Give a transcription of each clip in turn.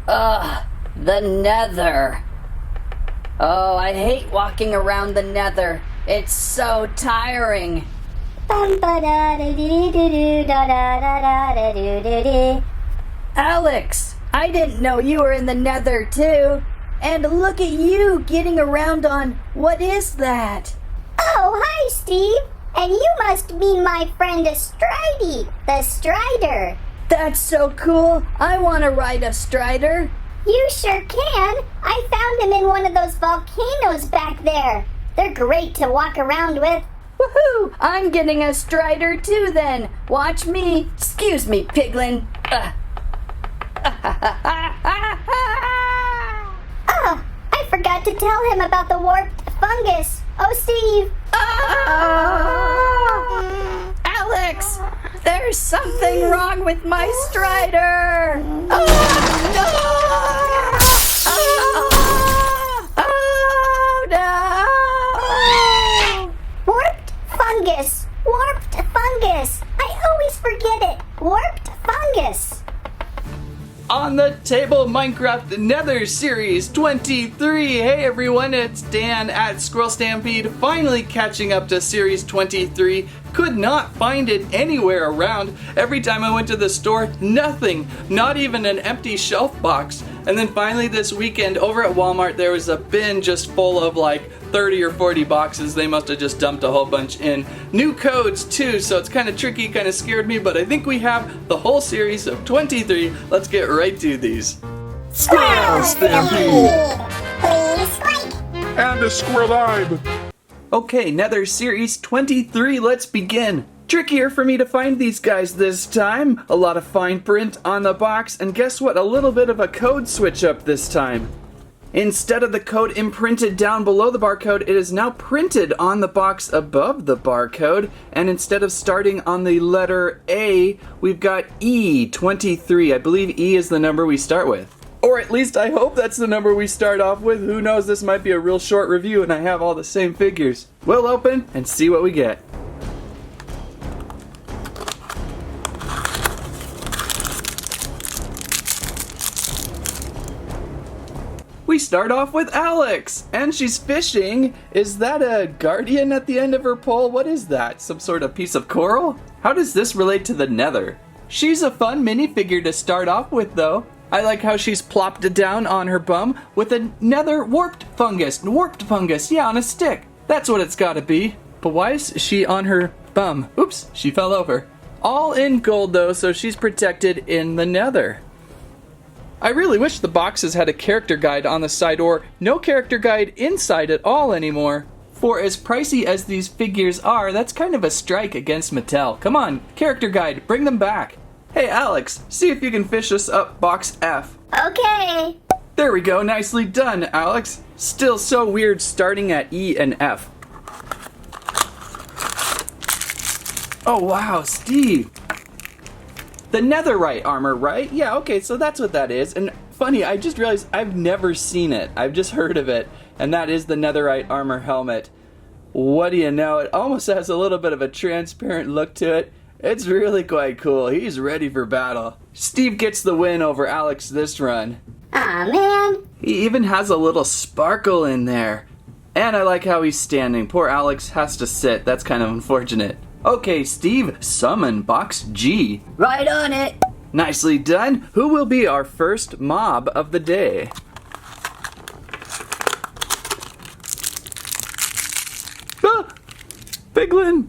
Ugh, the Nether. Oh, I hate walking around the Nether. It's so tiring. Alex, I didn't know you were in the Nether too. And look at you getting around on, what is that? Oh, hi, Steve. And you must mean my friend Stridey, the Strider. That's so cool. I want to ride a Strider. You sure can. I found him in one of those volcanoes back there. They're great to walk around with. Woohoo! I'm getting a Strider too then. Watch me. Excuse me, Piglin. Oh, I forgot to tell him about the warped fungus. Oh, Steve. Alex, there's something wrong with my Strider. No! Warped fungus. Warped fungus. I always forget it. Warped fungus. On the table, Minecraft Nether Series 23. Hey everyone, it's Dan at Squirrel Stampede, finally catching up to Series 23. Could not find it anywhere around. Every time I went to the store, nothing, not even an empty shelf box. And then finally this weekend over at Walmart, there was a bin just full of like 30 or 40 boxes. They must have just dumped a whole bunch in. New codes too, so it's kind of tricky, kind of scared me, but I think we have the whole series of 23. Let's get right to these. Squirrel Stampede! Please squeak. And a squirrel-eyed! Okay, Nether Series 23, let's begin. Trickier for me to find these guys this time. A lot of fine print on the box, and guess what? A little bit of a code switch up this time. Instead of the code imprinted down below the barcode, it is now printed on the box above the barcode, and instead of starting on the letter A, we've got E23. I believe E is the number we start with. Or at least I hope that's the number we start off with. Who knows, this might be a real short review and I have all the same figures. We'll open and see what we get. We start off with Alex, and she's fishing. Is that a guardian at the end of her pole? What is that? Some sort of piece of coral? How does this relate to the Nether? She's a fun minifigure to start off with though. I like how she's plopped it down on her bum with a Nether warped fungus. Warped fungus, yeah, on a stick. That's what it's gotta be. But why is she on her bum? Oops, she fell over. All in gold though, so she's protected in the Nether. I really wish the boxes had a character guide on the side or no character guide inside at all anymore. For as pricey as these figures are, that's kind of a strike against Mattel. Come on, character guide, bring them back. Hey Alex, see if you can fish us up box F. Okay. There we go, nicely done, Alex. Still so weird starting at E and F. Oh wow, Steve. The netherite armor, right? Yeah, okay, so that's what that is. And funny, I just realized I've never seen it. I've just heard of it. And that is the netherite armor helmet. What do you know? It almost has a little bit of a transparent look to it. It's really quite cool. He's ready for battle. Steve gets the win over Alex this run. Aw, man. He even has a little sparkle in there. And I like how he's standing. Poor Alex has to sit. That's kind of unfortunate. Okay, Steve, summon box G. Right on it. Nicely done. Who will be our first mob of the day? Ah! Piglin!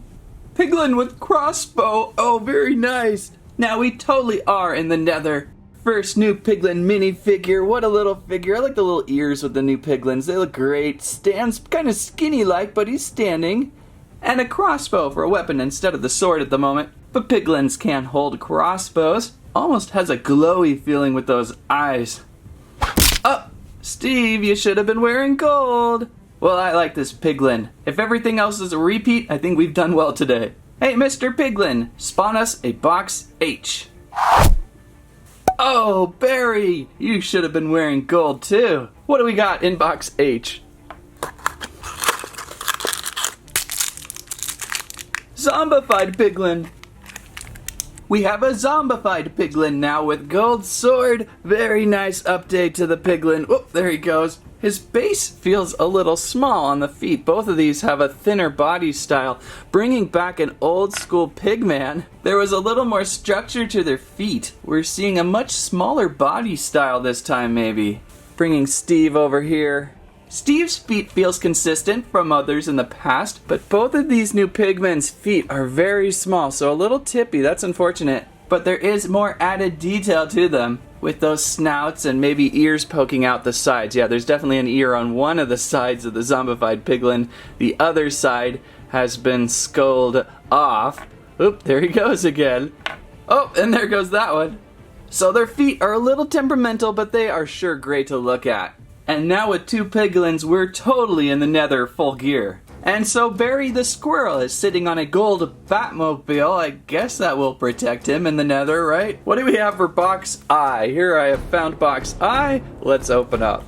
Piglin with crossbow. Oh, very nice. Now we totally are in the Nether. First new Piglin minifigure. What a little figure. I like the little ears with the new Piglins. They look great. Stands kind of skinny-like, but he's standing. And a crossbow for a weapon instead of the sword at the moment. But Piglins can't hold crossbows. Almost has a glowy feeling with those eyes. Oh, Steve, you should have been wearing gold. Well, I like this Piglin. If everything else is a repeat, I think we've done well today. Hey, Mr. Piglin, spawn us a box H. Oh, Barry, you should have been wearing gold too. What do we got in box H? Zombified Piglin. We have a Zombified Piglin now with gold sword. Very nice update to the Piglin. Whoop, there he goes. His base feels a little small on the feet. Both of these have a thinner body style, bringing back an old school pigman. There was a little more structure to their feet. We're seeing a much smaller body style this time maybe. Bringing Steve over here. Steve's feet feels consistent from others in the past, but both of these new pigmen's feet are very small, so a little tippy. That's unfortunate. But there is more added detail to them, with those snouts and maybe ears poking out the sides. Yeah, there's definitely an ear on one of the sides of the Zombified Piglin. The other side has been skulled off. Oop, there he goes again. Oh, and there goes that one. So their feet are a little temperamental, but they are sure great to look at. And now with two Piglins, we're totally in the Nether full gear. And so Barry the Squirrel is sitting on a gold Batmobile. I guess that will protect him in the Nether, right? What do we have for box I? Here I have found box I. Let's open up.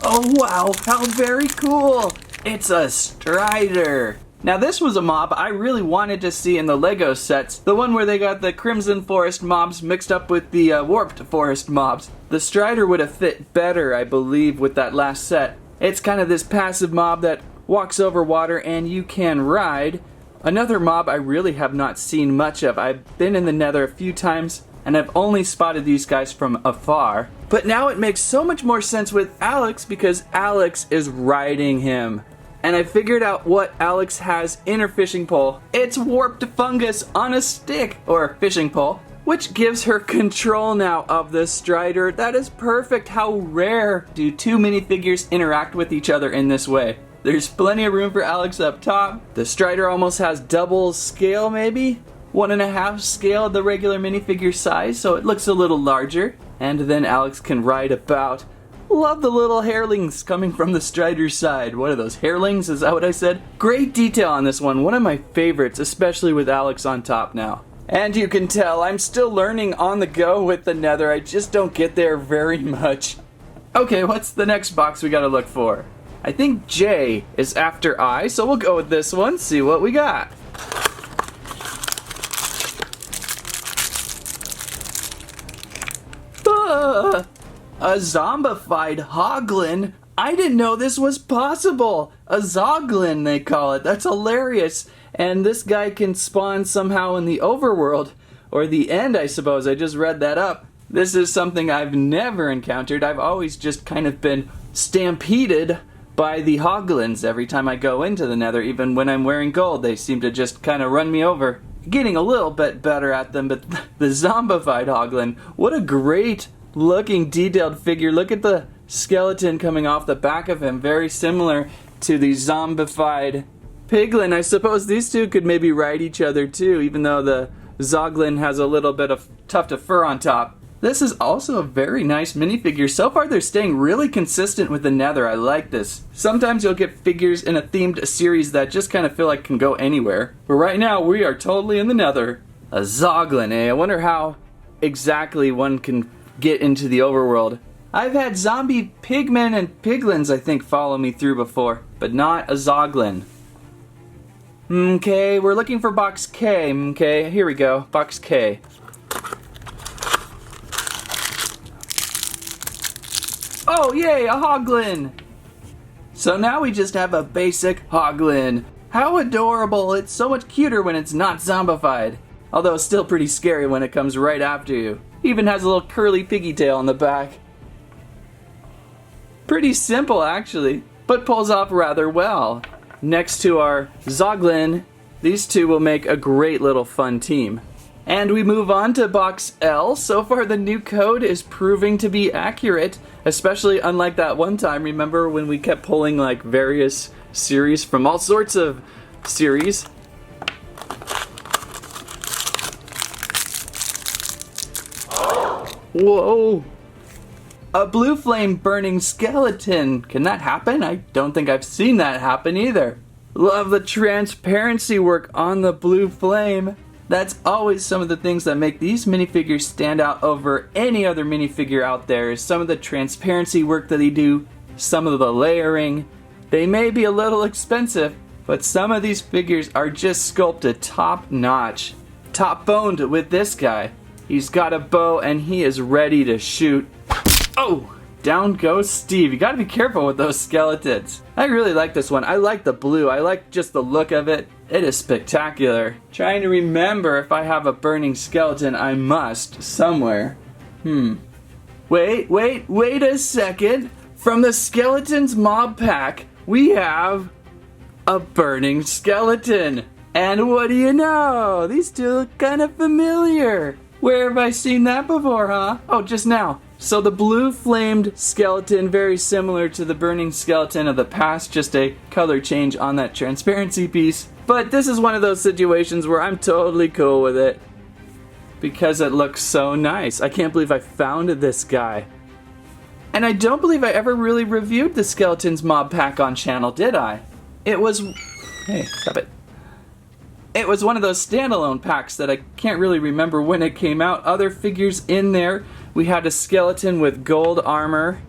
Oh wow, how very cool! It's a Strider. Now this was a mob I really wanted to see in the Lego sets, the one where they got the Crimson Forest mobs mixed up with the Warped Forest mobs. The Strider would have fit better, I believe, with that last set. It's kind of this passive mob that walks over water and you can ride. Another mob I really have not seen much of. I've been in the Nether a few times and I've only spotted these guys from afar. But now it makes so much more sense with Alex because Alex is riding him. And I figured out what Alex has in her fishing pole. It's warped fungus on a stick, or fishing pole, which gives her control now of the Strider. That is perfect. How rare do two minifigures interact with each other in this way? There's plenty of room for Alex up top. The Strider almost has double scale maybe? 1.5 scale of the regular minifigure size, so it looks a little larger. And then Alex can ride about. Love the little hairlings coming from the Strider's side. What are those, hairlings? Is that what I said? Great detail on this one. One of my favorites, especially with Alex on top now. And you can tell I'm still learning on the go with the Nether. I just don't get there very much. Okay, what's the next box we gotta look for? I think J is after I, so we'll go with this one, see what we got. A zombified Hoglin? I didn't know this was possible! A Zoglin, they call it. That's hilarious. And this guy can spawn somehow in the overworld. Or the end, I suppose. I just read that up. This is something I've never encountered. I've always just kind of been stampeded by the Hoglins every time I go into the Nether. Even when I'm wearing gold, they seem to just kind of run me over. Getting a little bit better at them, but the zombified Hoglin, what a great looking detailed figure. Look at the skeleton coming off the back of him, very similar to the Zombified Piglin. I suppose these two could maybe ride each other too, even though the Zoglin has a little bit of tuft of fur on top. This is also a very nice minifigure. So far they're staying really consistent with the Nether. I like this. Sometimes you'll get figures in a themed series that just kind of feel like can go anywhere. But right now we are totally in the Nether. A Zoglin, eh? I wonder how exactly one can get into the overworld. I've had zombie pigmen and piglins, I think, follow me through before, but not a Zoglin. Okay, we're looking for box K. Okay, here we go. Box K. Oh, yay, a Hoglin! So now we just have a basic Hoglin. How adorable! It's so much cuter when it's not zombified. Although it's still pretty scary when it comes right after you. Even has a little curly piggy tail on the back. Pretty simple actually, but pulls off rather well. Next to our Zoglin, these two will make a great little fun team. And we move on to box L. So far the new code is proving to be accurate, especially unlike that one time, remember when we kept pulling like various series from all sorts of series. Whoa! A blue flame burning skeleton. Can that happen? I don't think I've seen that happen either. Love the transparency work on the blue flame. That's always some of the things that make these minifigures stand out over any other minifigure out there. Is some of the transparency work that they do, some of the layering. They may be a little expensive, but some of these figures are just sculpted top notch. Top boned with this guy. He's got a bow and he is ready to shoot. Oh! Down goes Steve. You gotta be careful with those skeletons. I really like this one. I like the blue. I like just the look of it. It is spectacular. Trying to remember if I have a burning skeleton. I must. Somewhere. Wait a second. From the Skeletons Mob Pack, we have a burning skeleton. And what do you know? These two look kind of familiar. Where have I seen that before, huh? Oh, just now. So the blue flamed skeleton, very similar to the burning skeleton of the past, just a color change on that transparency piece. But this is one of those situations where I'm totally cool with it because it looks so nice. I can't believe I found this guy. And I don't believe I ever really reviewed the Skeletons Mob Pack on channel, did I? It was... Hey, stop it. It was one of those standalone packs that I can't really remember when it came out. Other figures in there. We had a skeleton with gold armor.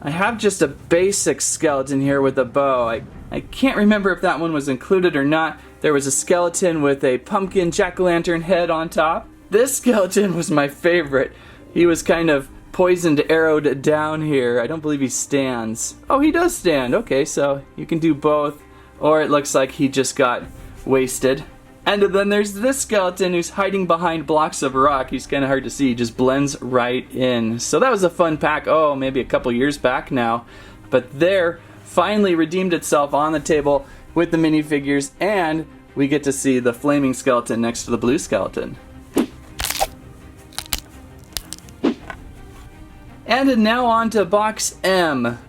I have just a basic skeleton here with a bow. I can't remember if that one was included or not. There was a skeleton with a pumpkin jack-o'-lantern head on top. This skeleton was my favorite. He was kind of poisoned arrowed down here. I don't believe he stands. Oh, he does stand. Okay, so you can do both. Or it looks like he just got wasted. And then there's this skeleton who's hiding behind blocks of rock. He's kind of hard to see. He just blends right in. So that was a fun pack. Oh, maybe a couple years back now. But there finally redeemed itself on the table with the minifigures. And we get to see the flaming skeleton next to the blue skeleton. And now on to box M.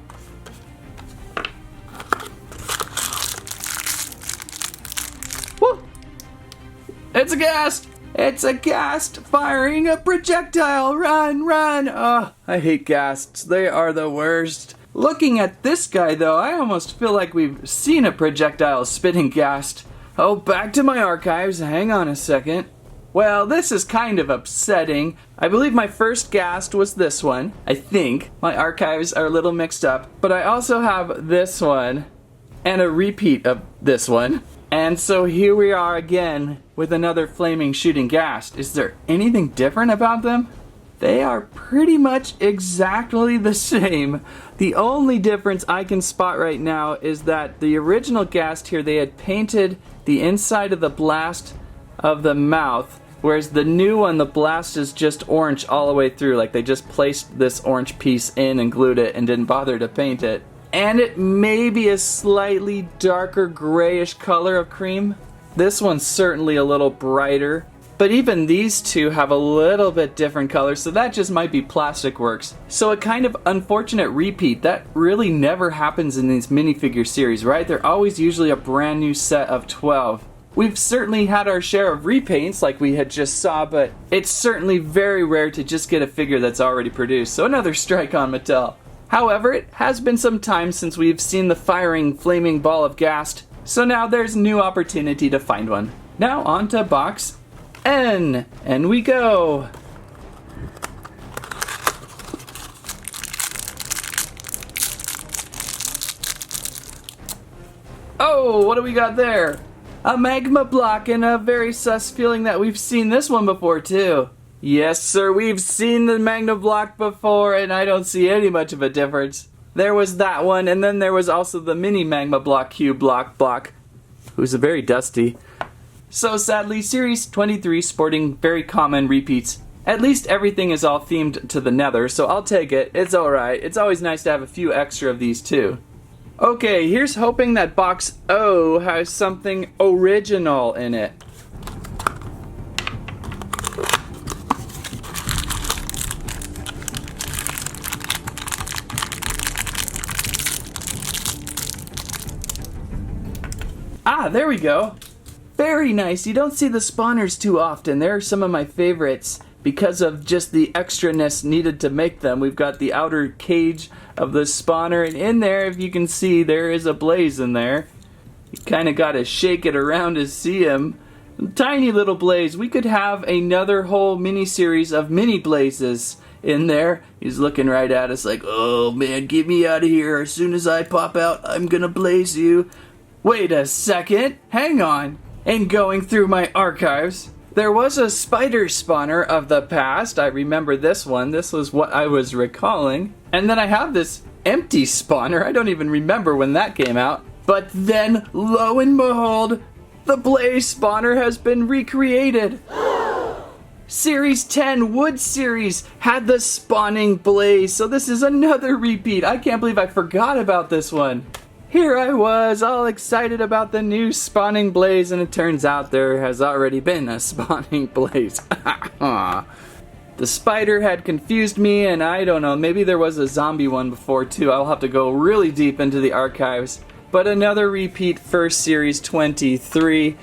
It's a Ghast! It's a Ghast firing a projectile! Run, run! Oh, I hate Ghasts. They are the worst. Looking at this guy, though, I almost feel like we've seen a projectile spitting Ghast. Oh, back to my archives. Hang on a second. Well, this is kind of upsetting. I believe my first Ghast was this one. I think. My archives are a little mixed up. But I also have this one and a repeat of this one. And so here we are again with another flaming shooting Ghast. Is there anything different about them? They are pretty much exactly the same. The only difference I can spot right now is that the original Ghast here, they had painted the inside of the blast of the mouth, whereas the new one, the blast is just orange all the way through. Like they just placed this orange piece in and glued it and didn't bother to paint it. And it may be a slightly darker grayish color of cream. This one's certainly a little brighter. But even these two have a little bit different colors, so that just might be plastic works. So a kind of unfortunate repeat. That really never happens in these minifigure series, right? They're always usually a brand new set of 12. We've certainly had our share of repaints like we had just saw, but it's certainly very rare to just get a figure that's already produced. So another strike on Mattel. However, it has been some time since we've seen the firing flaming ball of Ghast, so now there's new opportunity to find one. Now on to box N, and we go. Oh, what do we got there? A magma block and a very sus feeling that we've seen this one before too. Yes, sir, we've seen the Magma block before, and I don't see any much of a difference. There was that one, and then there was also the mini Magma block cube block, who's a very dusty. So sadly, Series 23 sporting very common repeats. At least everything is all themed to the Nether, so I'll take it. It's alright. It's always nice to have a few extra of these too. Okay, here's hoping that box O has something original in it. Ah, there we go. Very nice. You don't see the spawners too often. They're some of my favorites because of just the extraness needed to make them. We've got the outer cage of the spawner, and in there, if you can see, there is a blaze in there. You kind of got to shake it around to see him. Tiny little blaze. We could have another whole mini-series of mini blazes in there. He's looking right at us like, oh man, get me out of here. As soon as I pop out, I'm gonna blaze you. Wait a second, hang on. In going through my archives, there was a spider spawner of the past. I remember this one. This was what I was recalling. And then I have this empty spawner. I don't even remember when that came out. But then, lo and behold, the Blaze spawner has been recreated. Series 10 Wood Series had the spawning Blaze, so this is another repeat. I can't believe I forgot about this one. Here I was, all excited about the new spawning Blaze, and it turns out there has already been a spawning Blaze. The spider had confused me, and I don't know, maybe there was a zombie one before too. I'll have to go really deep into the archives. But another repeat for Series 23.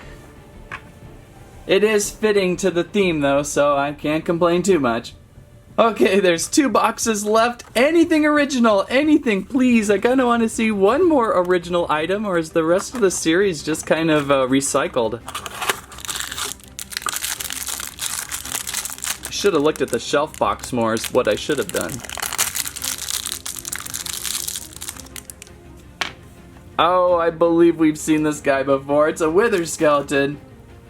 It is fitting to the theme though, so I can't complain too much. Okay, there's 2 boxes left. Anything original, anything, please. I kind of want to see one more original item, or is the rest of the series just kind of recycled? I should have looked at the shelf box more is what I should have done. Oh, I believe we've seen this guy before. It's a wither skeleton.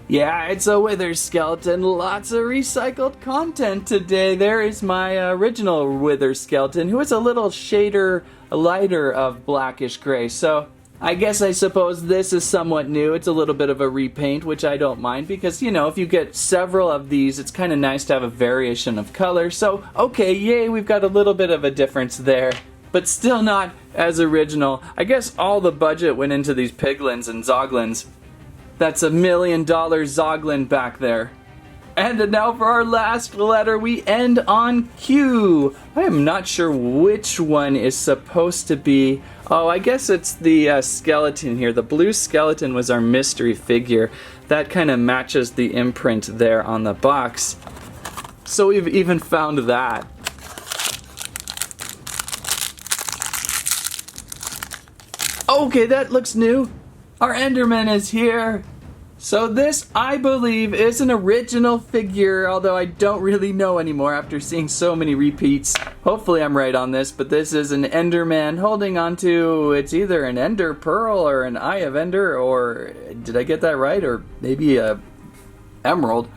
Yeah, it's a wither skeleton. Lots of recycled content today. There is my original wither skeleton, who is a little shader lighter of blackish gray. So I guess I suppose this is somewhat new. It's a little bit of a repaint, which I don't mind because, you know, if you get several of these, it's kind of nice to have a variation of color. So, okay, yay, we've got a little bit of a difference there. But still not as original. I guess all the budget went into these Piglins and Zoglins. That's $1 million Zoglin back there. And now for our last letter, we end on Q. I am not sure which one is supposed to be. Oh, I guess it's the skeleton here. The blue skeleton was our mystery figure. That kind of matches the imprint there on the box. So we've even found that. Okay, that looks new. Our Enderman is here. So this, I believe, is an original figure, although I don't really know anymore after seeing so many repeats. Hopefully I'm right on this, but this is an Enderman holding onto, it's either an Ender Pearl or an Eye of Ender, or did I get that right? Or maybe a Emerald.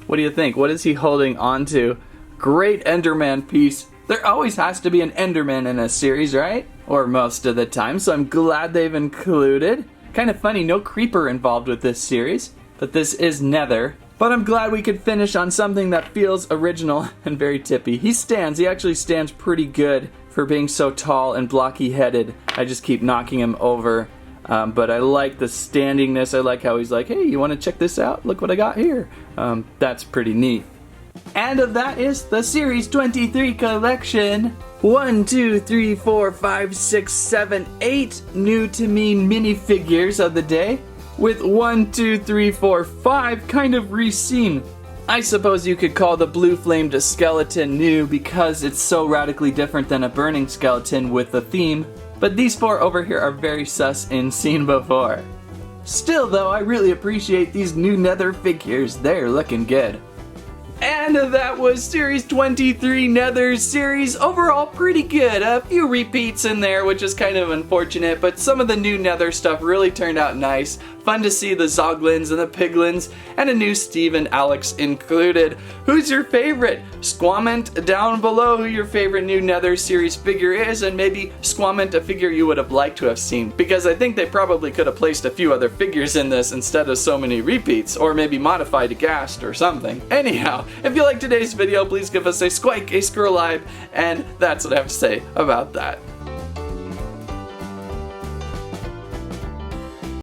What do you think? What is he holding onto? Great Enderman piece. There always has to be an Enderman in a series, right? Or most of the time, so I'm glad they've included. Kind of funny, no creeper involved with this series, but this is Nether. But I'm glad we could finish on something that feels original and very tippy. He actually stands pretty good for being so tall and blocky-headed. I just keep knocking him over. But I like the standingness. I like how he's like, hey, you want to check this out? Look what I got here. That's pretty neat. And that is the Series 23 collection. 1, 2, 3, 4, 5, 6, 7, 8 new to me minifigures of the day, with 1, 2, 3, 4, 5 kind of re-seen. I suppose you could call the blue flamed skeleton new because it's so radically different than a burning skeleton with the theme, but these 4 over here are very sus and seen before. Still though, I really appreciate these new Nether figures. They're looking good. And that was Series 23 Nether Series. Overall, pretty good. A few repeats in there, which is kind of unfortunate, but some of the new Nether stuff really turned out nice. Fun to see the Zoglins and the Piglins, and a new Steve and Alex included. Who's your favorite? Squament down below who your favorite new Nether Series figure is, and maybe squament a figure you would have liked to have seen, because I think they probably could have placed a few other figures in this instead of so many repeats, or maybe modified a Ghast or something. Anyhow, if you liked today's video, please give us a squike, a squirrel live, and that's what I have to say about that.